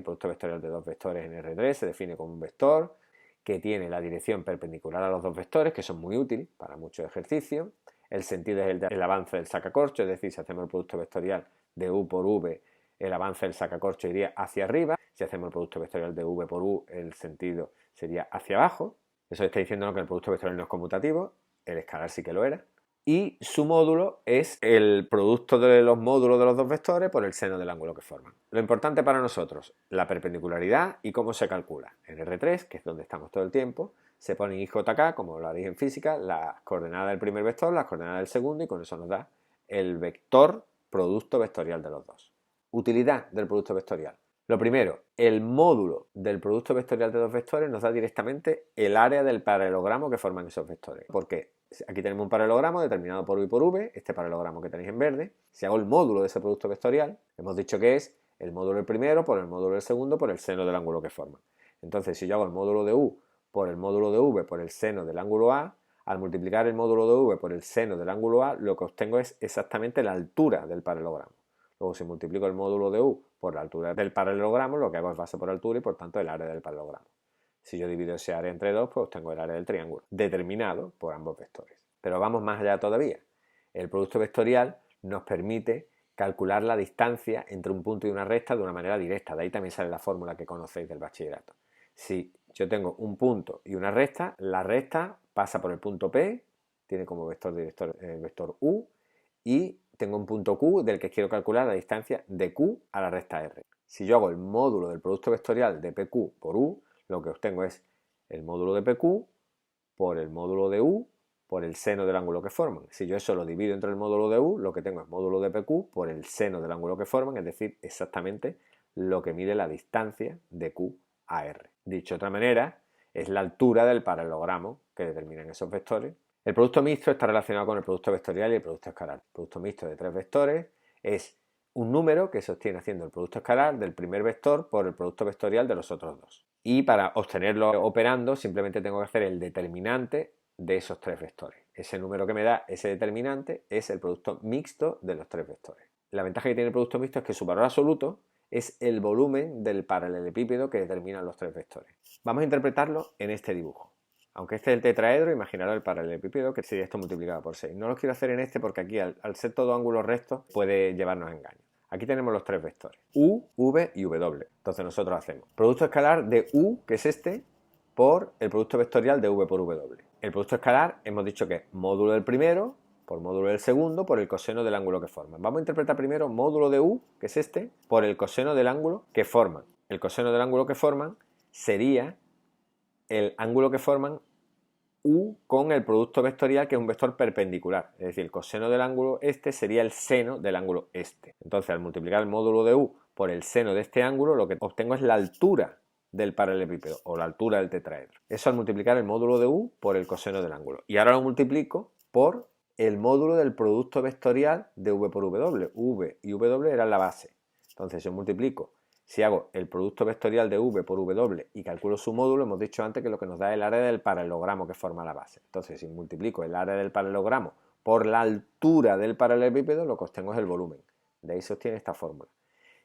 El producto vectorial de dos vectores en R3 se define como un vector que tiene la dirección perpendicular a los dos vectores, que son muy útiles para muchos ejercicios. El sentido es el avance del sacacorcho, es decir, si hacemos el producto vectorial de U por V, el avance del sacacorcho iría hacia arriba. Si hacemos el producto vectorial de V por U, el sentido sería hacia abajo. Eso está diciendo que el producto vectorial no es conmutativo, el escalar sí que lo era. Y su módulo es el producto de los módulos de los dos vectores por el seno del ángulo que forman. Lo importante para nosotros, la perpendicularidad y cómo se calcula. En R3, que es donde estamos todo el tiempo, se pone en IJK, como lo haréis en física, las coordenadas del primer vector, las coordenadas del segundo, y con eso nos da el vector producto vectorial de los dos. Utilidad del producto vectorial. Lo primero, el módulo del producto vectorial de dos vectores nos da directamente el área del paralelogramo que forman esos vectores. Porque aquí tenemos un paralelogramo determinado por U y por V, este paralelogramo que tenéis en verde. Si hago el módulo de ese producto vectorial, hemos dicho que es el módulo del primero por el módulo del segundo por el seno del ángulo que forman. Entonces, si yo hago el módulo de U por el módulo de V por el seno del ángulo A, al multiplicar el módulo de V por el seno del ángulo A, lo que obtengo es exactamente la altura del paralelogramo. Luego, si multiplico el módulo de U por la altura del paralelogramo, lo que hago es base por altura y por tanto el área del paralelogramo. Si yo divido ese área entre 2, pues obtengo el área del triángulo, determinado por ambos vectores. Pero vamos más allá todavía. El producto vectorial nos permite calcular la distancia entre un punto y una recta de una manera directa. De ahí también sale la fórmula que conocéis del bachillerato. Si yo tengo un punto y una recta, la recta pasa por el punto P, tiene como vector director el vector U, y tengo un punto Q del que quiero calcular la distancia de Q a la recta R. Si yo hago el módulo del producto vectorial de PQ por U, lo que obtengo es el módulo de PQ por el módulo de U por el seno del ángulo que forman. Si yo eso lo divido entre el módulo de U, lo que tengo es módulo de PQ por el seno del ángulo que forman, es decir, exactamente lo que mide la distancia de Q a R. Dicho de otra manera, es la altura del paralelogramo que determinan esos vectores. El producto mixto está relacionado con el producto vectorial y el producto escalar. El producto mixto de tres vectores es un número que se obtiene haciendo el producto escalar del primer vector por el producto vectorial de los otros dos. Y para obtenerlo operando simplemente tengo que hacer el determinante de esos tres vectores. Ese número que me da ese determinante es el producto mixto de los tres vectores. La ventaja que tiene el producto mixto es que su valor absoluto es el volumen del paralelepípedo que determinan los tres vectores. Vamos a interpretarlo en este dibujo. Aunque este es el tetraedro, imaginaros el paralelepípedo, que sería esto multiplicado por 6. No lo quiero hacer en este porque aquí, al ser todo ángulos rectos, puede llevarnos a engaño. Aquí tenemos los tres vectores, U, V y W. Entonces nosotros hacemos producto escalar de U, que es este, por el producto vectorial de V por W. El producto escalar hemos dicho que es módulo del primero por módulo del segundo por el coseno del ángulo que forman. Vamos a interpretar primero módulo de U, que es este, por el coseno del ángulo que forman. El coseno del ángulo que forman sería el ángulo que forman U con el producto vectorial, que es un vector perpendicular. Es decir, el coseno del ángulo este sería el seno del ángulo este. Entonces, al multiplicar el módulo de U por el seno de este ángulo, lo que obtengo es la altura del paralelepípedo o la altura del tetraedro. Eso al multiplicar el módulo de U por el coseno del ángulo. Y ahora lo multiplico por el módulo del producto vectorial de V por W. V y W eran la base. Entonces, yo multiplico. Si hago el producto vectorial de V por W y calculo su módulo, hemos dicho antes que lo que nos da es el área del paralelogramo que forma la base. Entonces, si multiplico el área del paralelogramo por la altura del paralelepípedo, lo que obtengo es el volumen. De ahí se obtiene esta fórmula.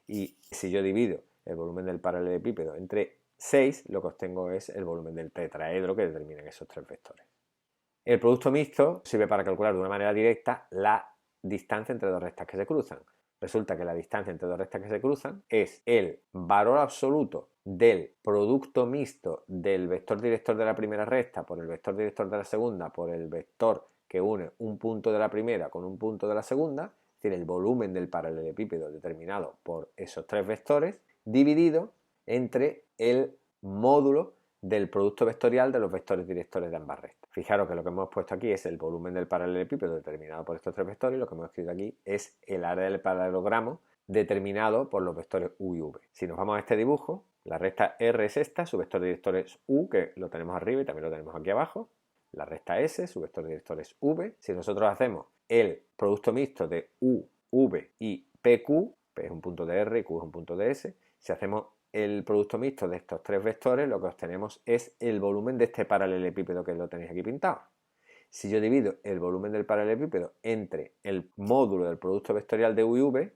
Y si yo divido el volumen del paralelepípedo entre 6, lo que obtengo es el volumen del tetraedro que determinan esos tres vectores. El producto mixto sirve para calcular de una manera directa la distancia entre dos rectas que se cruzan. Resulta que la distancia entre dos rectas que se cruzan es el valor absoluto del producto mixto del vector director de la primera recta por el vector director de la segunda por el vector que une un punto de la primera con un punto de la segunda, es decir, el volumen del paralelepípedo determinado por esos tres vectores, dividido entre el módulo del producto vectorial de los vectores directores de ambas rectas. Fijaros que lo que hemos puesto aquí es el volumen del paralelepípedo determinado por estos tres vectores y lo que hemos escrito aquí es el área del paralelogramo determinado por los vectores U y V. Si nos vamos a este dibujo, la recta R es esta, su vector director es U, que lo tenemos arriba y también lo tenemos aquí abajo. La recta S, su vector director es V. Si nosotros hacemos el producto mixto de U, V y PQ, P es un punto de R y Q es un punto de S, si hacemos el producto mixto de estos tres vectores, lo que obtenemos es el volumen de este paralelepípedo que lo tenéis aquí pintado. Si yo divido el volumen del paralelepípedo entre el módulo del producto vectorial de U y V,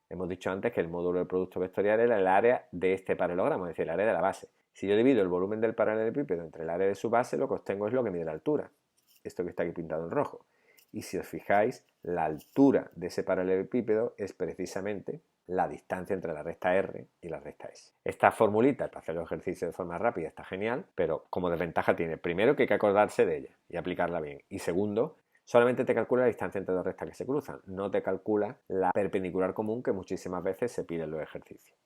Hemos dicho antes que el módulo del producto vectorial era el área de este paralelogramo, es decir, el área de la base. Si yo divido el volumen del paralelepípedo entre el área de su base, lo que obtengo es lo que mide la altura. Esto que está aquí pintado en rojo. Y si os fijáis, la altura de ese paralelepípedo es precisamente la distancia entre la recta R y la recta S. Esta formulita, para hacer los ejercicios de forma rápida, está genial, pero como desventaja tiene, primero, que hay que acordarse de ella y aplicarla bien. Y segundo, solamente te calcula la distancia entre dos rectas que se cruzan, no te calcula la perpendicular común que muchísimas veces se pide en los ejercicios.